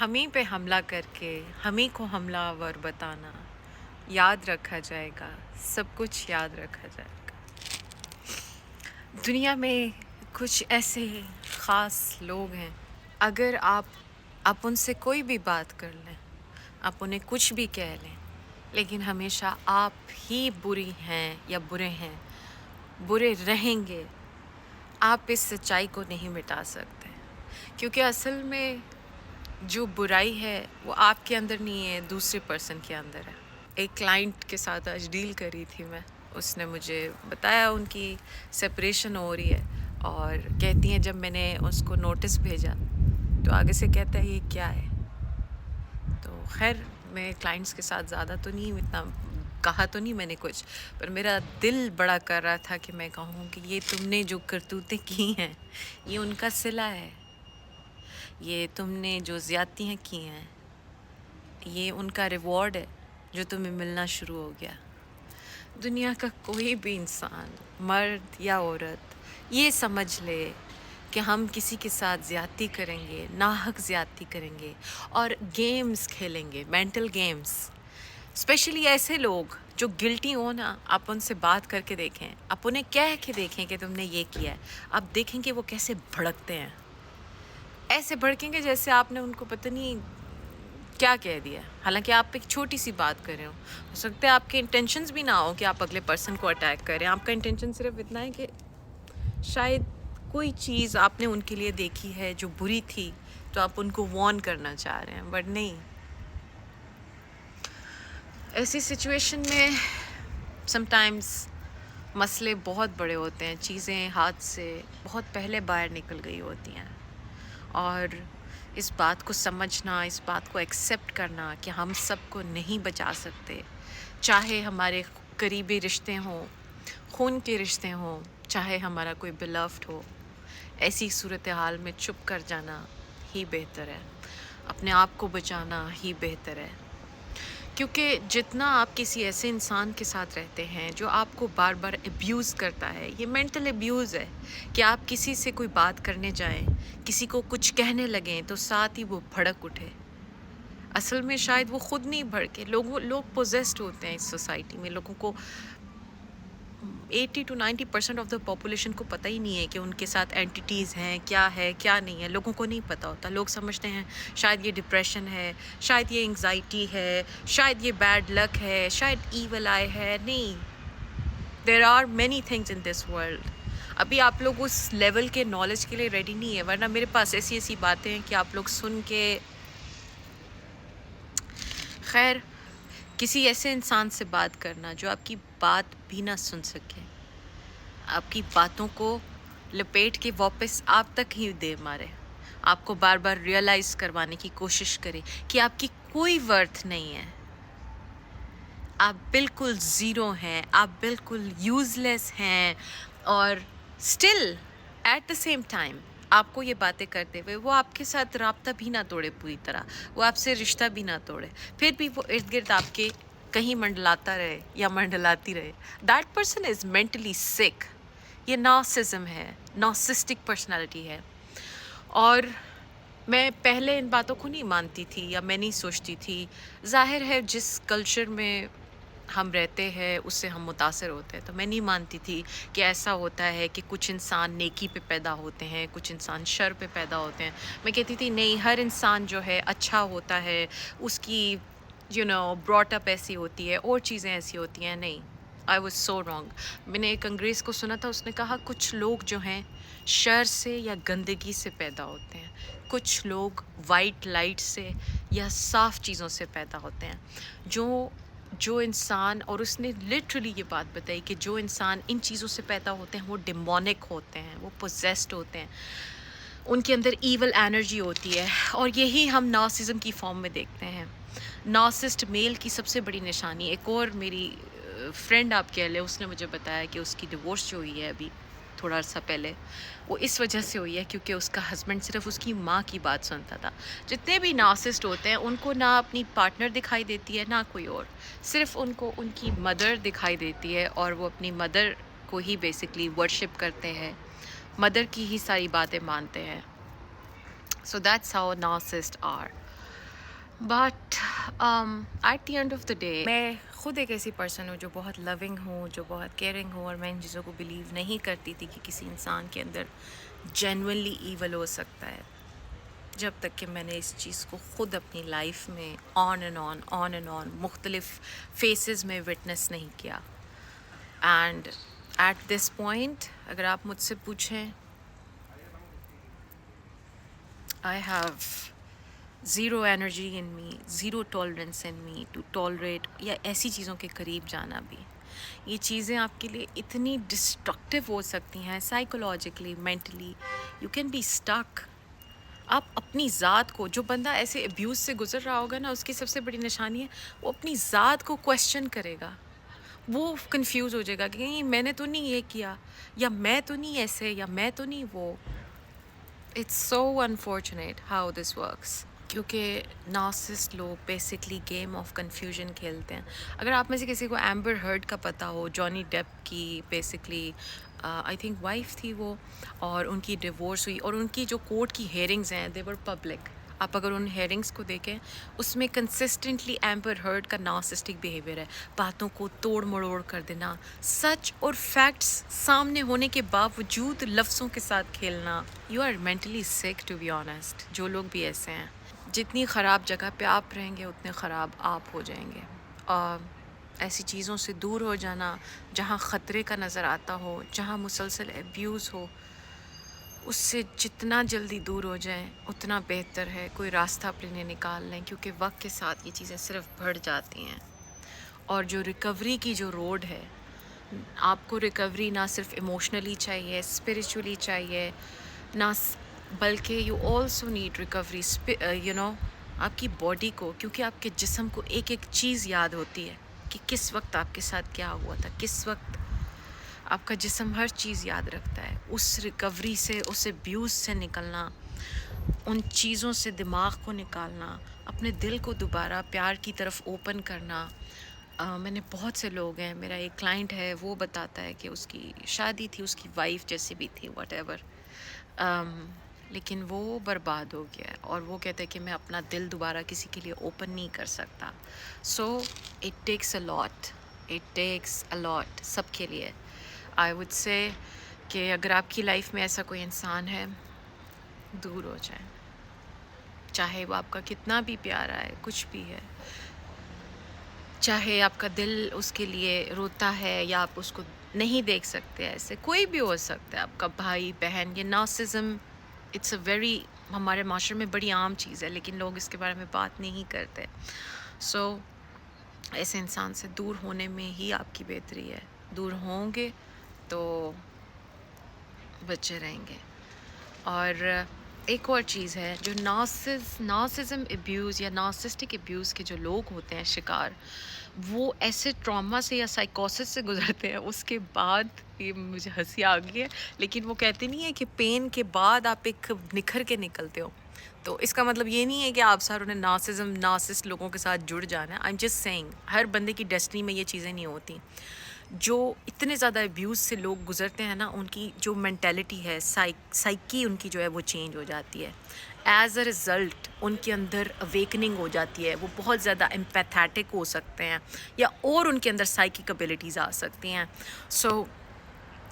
ہم ہی پہ حملہ کر کے ہم ہی کو حملہ آور بتانا، یاد رکھا جائے گا، سب کچھ یاد رکھا جائے گا۔ دنیا میں کچھ ایسے خاص لوگ ہیں، اگر آپ ان سے کوئی بھی بات کر لیں، آپ انہیں کچھ بھی کہہ لیں، لیکن ہمیشہ آپ ہی بری ہیں یا برے ہیں، برے رہیں گے۔ آپ اس سچائی کو نہیں مٹا سکتے، کیونکہ اصل میں جو برائی ہے وہ آپ کے اندر نہیں ہے، دوسرے پرسن کے اندر ہے۔ ایک کلائنٹ کے ساتھ آج ڈیل کری تھی میں، اس نے مجھے بتایا ان کی سپریشن ہو رہی ہے، اور کہتی ہیں جب میں نے اس کو نوٹس بھیجا تو آگے سے کہتا ہے یہ کیا ہے۔ تو خیر میں کلائنٹس کے ساتھ زیادہ تو نہیں اتنا کہا تو نہیں میں نے کچھ، پر میرا دل بڑا کر رہا تھا کہ میں کہوں کہ یہ تم نے جو کرتوتیں کی ہیں یہ ان کا صلہ ہے، یہ تم نے جو زیادتیاں کی ہیں یہ ان کا ریوارڈ ہے جو تمہیں ملنا شروع ہو گیا۔ دنیا کا کوئی بھی انسان، مرد یا عورت، یہ سمجھ لے کہ ہم کسی کے ساتھ زیادتی کریں گے، ناحق زیادتی کریں گے اور گیمز کھیلیں گے، مینٹل گیمز۔ اسپیشلی ایسے لوگ جو گلٹی ہو نا، آپ ان سے بات کر کے دیکھیں، آپ انہیں کہہ کے دیکھیں کہ تم نے یہ کیا ہے، آپ دیکھیں کہ وہ کیسے بھڑکتے ہیں۔ ایسے بھڑکیں گے جیسے آپ نے ان کو پتہ نہیں کیا کہہ دیا، حالانکہ آپ ایک چھوٹی سی بات کر رہے ہو سکتا ہے آپ کے انٹینشنز بھی نہ ہو کہ آپ اگلے پرسن کو اٹیک کریں، آپ کا انٹینشن صرف اتنا ہے کہ شاید کوئی چیز آپ نے ان کے لیے دیکھی ہے جو بری تھی، تو آپ ان کو وارن کرنا چاہ رہے ہیں، بٹ نہیں۔ ایسی سچویشن میں سم ٹائمز مسئلے بہت بڑے ہوتے ہیں، چیزیں ہاتھ سے بہت پہلے باہر نکل گئی ہوتی ہیں، اور اس بات کو سمجھنا، اس بات کو ایکسیپٹ کرنا کہ ہم سب کو نہیں بچا سکتے، چاہے ہمارے قریبی رشتے ہوں، خون کے رشتے ہوں، چاہے ہمارا کوئی بلفڈ ہو، ایسی صورتحال میں چپ کر جانا ہی بہتر ہے، اپنے آپ کو بچانا ہی بہتر ہے۔ کیونکہ جتنا آپ کسی ایسے انسان کے ساتھ رہتے ہیں جو آپ کو بار بار ابیوز کرتا ہے، یہ مینٹل ابیوز ہے کہ آپ کسی سے کوئی بات کرنے جائیں، کسی کو کچھ کہنے لگیں تو ساتھ ہی وہ بھڑک اٹھے۔ اصل میں شاید وہ خود نہیں بھڑکے، لوگ پوزیسڈ ہوتے ہیں اس سوسائٹی میں، لوگوں کو 80 to 90% آف دا پاپولیشن کو پتہ ہی نہیں ہے کہ ان کے ساتھ اینٹیٹیز ہیں، کیا ہے کیا نہیں ہے، لوگوں کو نہیں پتہ ہوتا۔ لوگ سمجھتے ہیں شاید یہ ڈپریشن ہے، شاید یہ انگزائٹی ہے، شاید یہ بیڈ لک ہے، شاید ایول آئی ہے۔ نہیں، there are many things in this world. ابھی آپ لوگ اس لیول کے نالج کے لیے ریڈی نہیں ہے، ورنہ میرے پاس ایسی باتیں ہیں کہ آپ لوگ سن کے خیر کسی ایسے انسان سے بات کرنا جو آپ کی بات بھی نہ سن سکے، آپ کی باتوں کو لپیٹ کے واپس آپ تک ہی دے مارے، آپ کو بار بار ریئلائز کروانے کی کوشش کرے کہ آپ کی کوئی ورتھ نہیں ہے، آپ بالکل زیرو ہیں، آپ بالکل یوز لیس ہیں، اور still at the same time آپ کو یہ باتیں کرتے ہوئے وہ آپ کے ساتھ رابطہ بھی نہ توڑے، پوری طرح وہ آپ سے رشتہ بھی نہ توڑے، پھر بھی وہ ارد گرد آپ کے کہیں منڈلاتا رہے یا منڈلاتی رہے، دیٹ پرسن از مینٹلی سک۔ یہ نارسزم ہے، نارسسٹک پرسنالٹی ہے۔ اور میں پہلے ان باتوں کو نہیں مانتی تھی یا میں نہیں سوچتی تھی، ظاہر ہے جس کلچر میں ہم رہتے ہیں اس سے ہم متاثر ہوتے ہیں، تو میں نہیں مانتی تھی کہ ایسا ہوتا ہے کہ کچھ انسان نیکی پہ پیدا ہوتے ہیں، کچھ انسان شر پہ پیدا ہوتے ہیں۔ میں کہتی تھی نہیں، ہر انسان جو ہے اچھا ہوتا ہے، اس کی براٹ اپ ایسی ہوتی ہے اور چیزیں ایسی ہوتی ہیں۔ نہیں، آئی واز سو رانگ۔ میں نے ایک انگریز کو سنا تھا، اس نے کہا کچھ لوگ جو ہیں شر سے یا گندگی سے پیدا ہوتے ہیں، کچھ لوگ وائٹ لائٹ سے یا صاف چیزوں سے پیدا ہوتے ہیں۔ جو انسان، اور اس نے لٹرلی یہ بات بتائی کہ جو انسان ان چیزوں سے پیدا ہوتے ہیں وہ ڈیمونک ہوتے ہیں، وہ پوزیسڈ ہوتے ہیں، ان کے اندر ایول انرجی ہوتی ہے، اور یہی ہم نارسزم کی فارم میں دیکھتے ہیں۔ نارسسٹ میل کی سب سے بڑی نشانی، ایک اور میری فرینڈ آپ کہہ لیں، اس نے مجھے بتایا کہ اس کی ڈیورس جو ہوئی ہے ابھی تھوڑا عرصہ پہلے، وہ اس وجہ سے ہوئی ہے کیونکہ اس کا ہسبینڈ صرف اس کی ماں کی بات سنتا تھا۔ جتنے بھی نارسسٹ ہوتے ہیں ان کو نہ اپنی پارٹنر دکھائی دیتی ہے نہ کوئی اور، صرف ان کو ان کی مدر دکھائی دیتی ہے، اور وہ اپنی مدر کو ہی بیسکلی ورشپ کرتے ہیں، مدر کی ہی ساری باتیں مانتے ہیں۔ So that's how narcissist are. But at the end of the day میں خود ایک ایسی پرسن ہوں جو بہت لونگ ہوں، جو بہت کیئرنگ ہوں، اور میں ان چیزوں کو بلیو نہیں کرتی تھی کہ کسی انسان کے اندر جینونلی ایول ہو سکتا ہے، جب تک کہ میں نے اس چیز کو خود اپنی لائف میں آن اینڈ آن مختلف فیسز میں وٹنس نہیں کیا. اینڈ ایٹ دس پوائنٹ اگر آپ مجھ سے پوچھیں، I have zero energy in me, zero tolerance in me to tolerate یا ایسی چیزوں کے قریب جانا بھی. یہ چیزیں آپ کے لیے اتنی ڈسٹرکٹیو ہو سکتی ہیں psychologically, mentally. You can be stuck. آپ اپنی ذات کو، جو بندہ ایسے ابیوز سے گزر رہا ہوگا نا، اس کی سب سے بڑی نشانی ہے وہ اپنی ذات کو کویسچن کرے گا. وہ کنفیوز ہو جائے گا کہ کہیں میں نے تو نہیں یہ کیا، یا میں تو نہیں ایسے، یا میں تو نہیں وہ. It's so unfortunate how this works. کیونکہ نارسسٹ لوگ بیسکلی گیم آف کنفیوژن کھیلتے ہیں. اگر آپ میں سے کسی کو ایمبر ہرڈ کا پتہ ہو، جانی ڈیپ کی بیسکلی آئی تھنک وائف تھی وہ، اور ان کی ڈیورس ہوئی، اور ان کی جو کورٹ کی ہیئرنگز ہیں دے ور پبلک. آپ اگر ان ہیئرنگس کو دیکھیں، اس میں کنسسٹنٹلی ایمبر ہرڈ کا نارسسٹک بیہیویئر ہے، باتوں کو توڑ مڑوڑ کر دینا، سچ اور فیکٹس سامنے ہونے کے باوجود لفظوں کے ساتھ کھیلنا. یو آر مینٹلی سک ٹو بی آنیسٹ. جو لوگ بھی ایسے ہیں، جتنی خراب جگہ پہ آپ رہیں گے اتنے خراب آپ ہو جائیں گے. اور ایسی چیزوں سے دور ہو جانا جہاں خطرے کا نظر آتا ہو، جہاں مسلسل ایبیوز ہو، اس سے جتنا جلدی دور ہو جائیں اتنا بہتر ہے. کوئی راستہ اپنے نکال لیں، کیونکہ وقت کے ساتھ یہ چیزیں صرف بڑھ جاتی ہیں. اور جو ریکوری کی جو روڈ ہے، آپ کو ریکوری نہ صرف ایموشنلی چاہیے، اسپریچولی چاہیے، نہ بلکہ یو آلسو نیڈ ریکوری آپ کی باڈی کو، کیونکہ آپ کے جسم کو ایک ایک چیز یاد ہوتی ہے کہ کس وقت آپ کے ساتھ کیا ہوا تھا، کس وقت. آپ کا جسم ہر چیز یاد رکھتا ہے. اس ریکوری سے، اس ابیوز سے نکلنا، ان چیزوں سے دماغ کو نکالنا، اپنے دل کو دوبارہ پیار کی طرف اوپن کرنا. میں نے بہت سے لوگ ہیں، میرا ایک کلائنٹ ہے وہ بتاتا ہے کہ اس کی شادی تھی، اس کی وائف جیسی بھی تھی، واٹ ایور، لیکن وہ برباد ہو گیا ہے، اور وہ کہتے ہیں کہ میں اپنا دل دوبارہ کسی کے لیے اوپن نہیں کر سکتا. So it takes a lot, it takes a lot سب کے لیے. آئی وڈ سے کہ اگر آپ کی لائف میں ایسا کوئی انسان ہے، دور ہو جائیں. چاہے وہ آپ کا کتنا بھی پیارا ہے، کچھ بھی ہے، چاہے آپ کا دل اس کے لیے روتا ہے یا آپ اس کو نہیں دیکھ سکتے، ایسے کوئی بھی ہو سکتا ہے، آپ کا بھائی بہن. یہ نارسزم اٹس اے ویری، ہمارے معاشرے میں بڑی عام چیز ہے، لیکن لوگ اس کے بارے میں بات نہیں کرتے. سو ایسے انسان سے دور ہونے میں ہی آپ کی بہتری ہے. دور ہوں گے تو بچے رہیں گے. اور ایک اور چیز ہے، جو نارسزم ابیوز یا نارسسٹک ابیوز کے جو لوگ ہوتے ہیں شکار، وہ ایسے ٹراما سے یا سائیکوسس سے گزرتے ہیں، اس کے بعد یہ مجھے ہنسی آ گئی ہے، لیکن وہ کہتے نہیں ہے کہ پین کے بعد آپ ایک نکھر کے نکلتے ہو. تو اس کا مطلب یہ نہیں ہے کہ آپ ساروں نے نارسسٹ لوگوں کے ساتھ جڑ جانا ہے. آئی ایم جسٹ سیئنگ ہر بندے کی ڈیسٹنی میں یہ چیزیں نہیں ہوتی. جو اتنے زیادہ ابیوز سے لوگ گزرتے ہیں نا، ان کی جو مینٹیلٹی ہے، سائیکی ان کی جو ہے وہ چینج ہو جاتی ہے. ایز اے رزلٹ ان کے اندر اویکننگ ہو جاتی ہے، وہ بہت زیادہ امپیتھیٹک ہو سکتے ہیں، یا اور ان کے اندر سائیکک ابیلٹیز آ سکتی ہیں. سو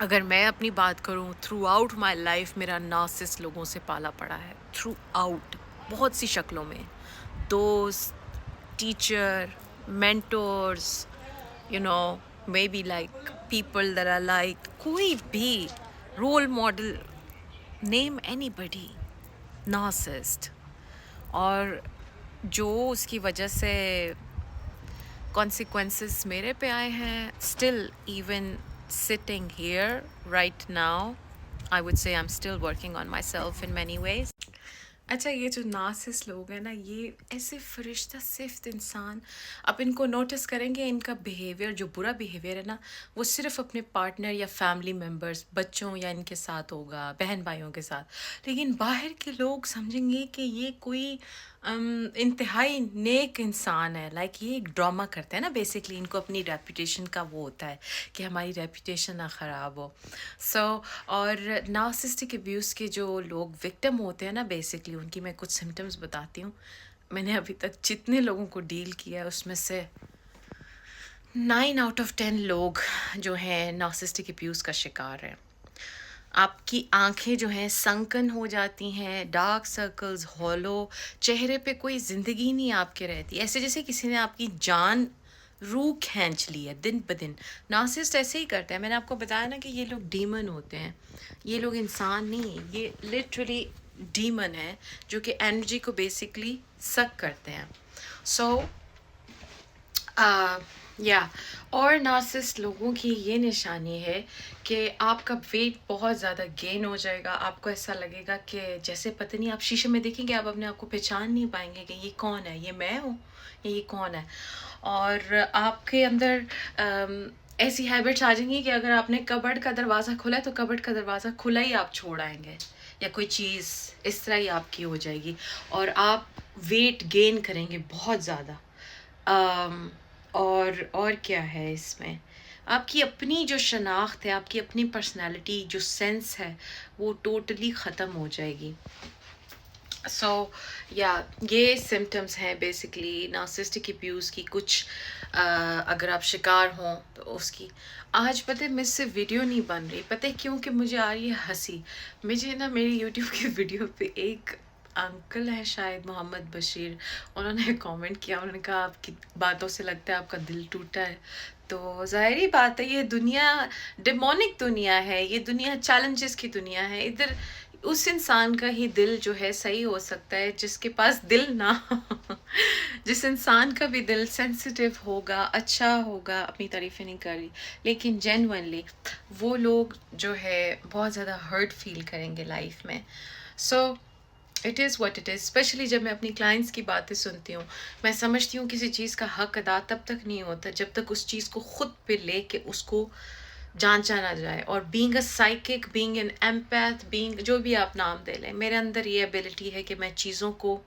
اگر میں اپنی بات کروں، تھرو آؤٹ مائی لائف میرا نارسسٹ لوگوں سے پالا پڑا ہے، تھرو آؤٹ بہت سی شکلوں میں. دوست، teacher, mentors, may be like people that are like, کوئی بھی role model, name anybody narcissist. اور جو اس کی وجہ سے consequences میرے پہ آئے ہیں، still even sitting here right now I would say I'm still working on myself in many ways. اچھا، یہ جو نارسسٹ لوگ ہیں نا، یہ ایسے فرشتہ صفت انسان، آپ ان کو نوٹس کریں گے، ان کا بیہیویئر جو برا بیہیویئر ہے نا، وہ صرف اپنے پارٹنر یا فیملی ممبرس، بچوں یا ان کے ساتھ ہوگا، بہن بھائیوں کے ساتھ. لیکن باہر کے لوگ سمجھیں گے کہ یہ کوئی انتہائی نیک انسان ہے. لائک یہ ایک ڈرامہ کرتے ہیں نا، بیسکلی ان کو اپنی ریپوٹیشن کا وہ ہوتا ہے کہ ہماری ریپوٹیشن نہ خراب ہو. سو اور نارسسٹک ابیوز کے جو لوگ وکٹم ہوتے ہیں نا، بیسکلی ان کی میں کچھ سمٹمز بتاتی ہوں. میں نے ابھی تک جتنے لوگوں کو ڈیل کیا ہے اس میں سے 9 out of 10 لوگ جو ہیں نارسسٹک ابیوز کا شکار ہیں. آپ کی آنکھیں جو ہیں سنکن ہو جاتی ہیں، ڈارک سرکلز، ہالو، چہرے پہ کوئی زندگی نہیں آپ کے رہتی، ایسے جیسے کسی نے آپ کی جان روح کھینچ لی ہے دن بدن. نارسسٹ ایسے ہی کرتے ہیں. میں نے آپ کو بتایا نا کہ یہ لوگ ڈیمن ہوتے ہیں، یہ لوگ انسان نہیں، یہ لٹرلی ڈیمن ہے جو کہ انرجی کو بیسکلی سک کرتے ہیں. سو یا اور نارسسٹ لوگوں کی یہ نشانی ہے کہ آپ کا ویٹ بہت زیادہ گین ہو جائے گا. آپ کو ایسا لگے گا کہ جیسے پتہ نہیں، آپ شیشے میں دیکھیں گے آپ اپنے آپ کو پہچان نہیں پائیں گے کہ یہ کون ہے، یہ میں ہوں یا یہ کون ہے. اور آپ کے اندر ایسی ہیبٹس آ جائیں گی کہ اگر آپ نے کبڈ کا دروازہ کھولا ہے تو کبڈ کا دروازہ کھلا ہی آپ چھوڑ آئیں گے، یا کوئی چیز اس طرح ہی آپ کی ہو جائے گی اور آپ ویٹ گین کریں گے بہت زیادہ. اور کیا ہے اس میں، آپ کی اپنی جو شناخت ہے، آپ کی اپنی پرسنالٹی جو سینس ہے وہ ٹوٹلی ختم ہو جائے گی. سو یہ سمٹمس ہیں بیسکلی نارسسٹک ابیوز کی. کچھ اگر آپ شکار ہوں تو اس کی. آج پتہ ہے مجھ سے ویڈیو نہیں بن رہی، پتہ ہے کیوں کہ مجھے آ رہی ہے ہنسی. مجھے نا میری یوٹیوب کی ویڈیو پہ ایک انکل ہے شاید محمد بشیر، انہوں نے کامنٹ کیا، انہوں نے کہا آپ کی باتوں سے لگتا ہے آپ کا دل ٹوٹا ہے. تو ظاہری بات ہے، یہ دنیا ڈیمونک دنیا ہے، یہ دنیا چیلنجز کی دنیا ہے. ادھر اس انسان کا ہی دل جو ہے صحیح ہو سکتا ہے جس کے پاس دل نہ ہو. جس انسان کا بھی دل سینسیٹیو ہوگا، اچھا ہوگا، اپنی تعریفیں نہیں کر رہی لیکن جینوئنلی وہ لوگ جو ہے بہت زیادہ ہرٹ فیل کریں گے لائف میں. So it is what it is. Especially جب میں اپنی کلائنٹس کی باتیں سنتی ہوں، میں سمجھتی ہوں کسی چیز کا حق ادا تب تک نہیں ہوتا جب تک اس چیز کو خود پہ لے کے اس کو جانچا نہ جائے. اور being a psychic, being an empath, being جو بھی آپ نام دے لیں، میرے اندر یہ ایبلٹی ہے کہ میں چیزوں کو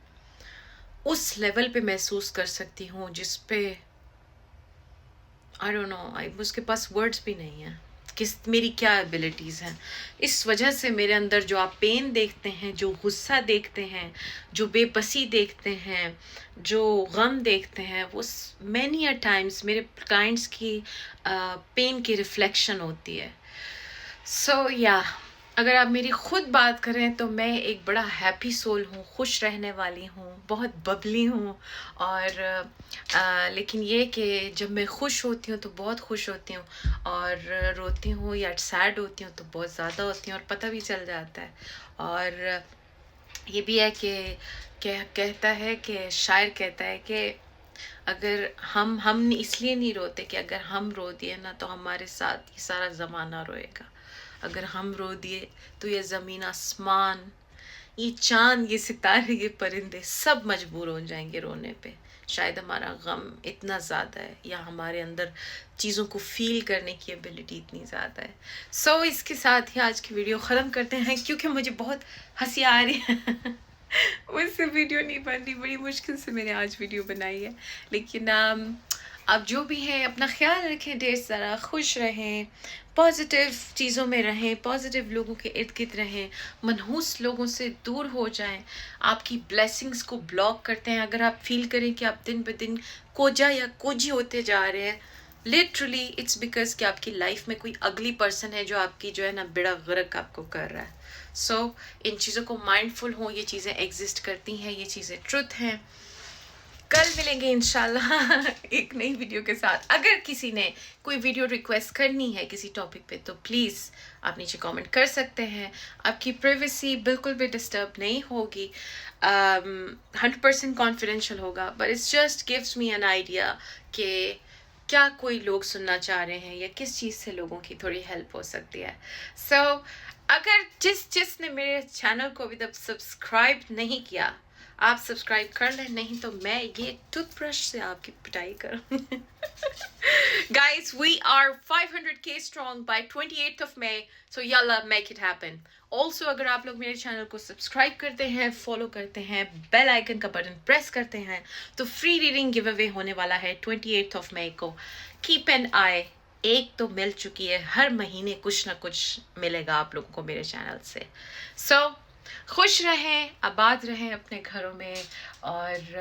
اس لیول پہ محسوس کر سکتی ہوں جس پہ آئی ڈونٹ نو، اس کے پاس ورڈز بھی نہیں ہیں میری کیا ایبلٹیز ہیں. اس وجہ سے میرے اندر جو آپ پین دیکھتے ہیں، جو غصہ دیکھتے ہیں، جو بے بسی دیکھتے ہیں، جو غم دیکھتے ہیں، وہ مینی اے ٹائمس میرے کلائنٹس کی پین کی ریفلیکشن ہوتی ہے. سو اگر آپ میری خود بات کریں تو میں ایک بڑا ہیپی سول ہوں، خوش رہنے والی ہوں، بہت ببلی ہوں. اور لیکن یہ کہ جب میں خوش ہوتی ہوں تو بہت خوش ہوتی ہوں، اور روتی ہوں یا سیڈ ہوتی ہوں تو بہت زیادہ ہوتی ہوں، اور پتہ بھی چل جاتا ہے. اور یہ بھی ہے کہ کہتا ہے کہ شاعر کہتا ہے کہ اگر ہم اس لیے نہیں روتے کہ اگر ہم رو دیے نا تو ہمارے ساتھ یہ سارا زمانہ روئے گا. اگر ہم رو دیے تو یہ زمین آسمان، یہ چاند، یہ ستارے، یہ پرندے سب مجبور ہو جائیں گے رونے پہ. شاید ہمارا غم اتنا زیادہ ہے یا ہمارے اندر چیزوں کو فیل کرنے کی ایبلٹی اتنی زیادہ ہے. سو اس کے ساتھ ہی آج کی ویڈیو ختم کرتے ہیں کیونکہ مجھے بہت ہنسی آ رہی ہے. مجھ سے ویڈیو نہیں بن رہی، بڑی مشکل سے میں نے آج ویڈیو بنائی ہے. لیکن آپ جو بھی ہیں اپنا خیال رکھیں، ڈھیر سارا خوش رہیں، پازیٹیو چیزوں میں رہیں، پازیٹیو لوگوں کے ارد گرد رہیں، منحوس لوگوں سے دور ہو جائیں. آپ کی بلیسنگز کو بلاک کرتے ہیں اگر آپ فیل کریں کہ آپ دن بدن کوجا یا کوجی ہوتے جا رہے ہیں. لٹرلی اٹس بیکاز کہ آپ کی لائف میں کوئی اگلی پرسن ہے جو آپ کی جو ہے نا بیڑا غرق آپ کو کر رہا ہے. سو ان چیزوں کو مائنڈ فل ہوں، یہ چیزیں ایگزسٹ کرتی ہیں، یہ چیزیں ٹروتھ ہیں. کل ملیں گے انشاءاللہ ایک نئی ویڈیو کے ساتھ. اگر کسی نے کوئی ویڈیو ریکویسٹ کرنی ہے کسی ٹاپک پہ تو پلیز آپ نیچے کامنٹ کر سکتے ہیں. آپ کی پرائیویسی بالکل بھی ڈسٹرب نہیں ہوگی، 100% کانفیڈینشیل ہوگا. But it's just gives me an idea کہ کیا کوئی لوگ سننا چاہ رہے ہیں یا کس چیز سے لوگوں کی تھوڑی ہیلپ ہو سکتی ہے. سو اگر جس نے میرے چینل کو ابھی تک سبسکرائب نہیں کیا، آپ سبسکرائب کر لیں، نہیں تو میں یہ ٹوتھ برش سے آپ کی پٹائی کروں. Guys, we are 500k strong by 28th of May. So yalla, make it happen. Also, اگر آپ لوگ میرے چینل کو سبسکرائب کرتے ہیں، فالو کرتے ہیں، بیل آئیکن کا بٹن پریس کرتے ہیں تو فری ریڈنگ گیو اوے ہونے والا ہے 28th of May کو. Keep an eye. ایک تو مل چکی ہے، ہر مہینے کچھ نہ کچھ ملے گا آپ لوگوں کو میرے چینل سے. So خوش رہیں، آباد رہیں اپنے گھروں میں، اور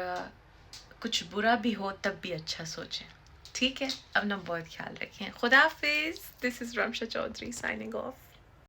کچھ برا بھی ہو تب بھی اچھا سوچیں. ٹھیک ہے، اپنا بہت خیال رکھیں. خدا حافظ. دس از رمشا چودھری سائننگ آف.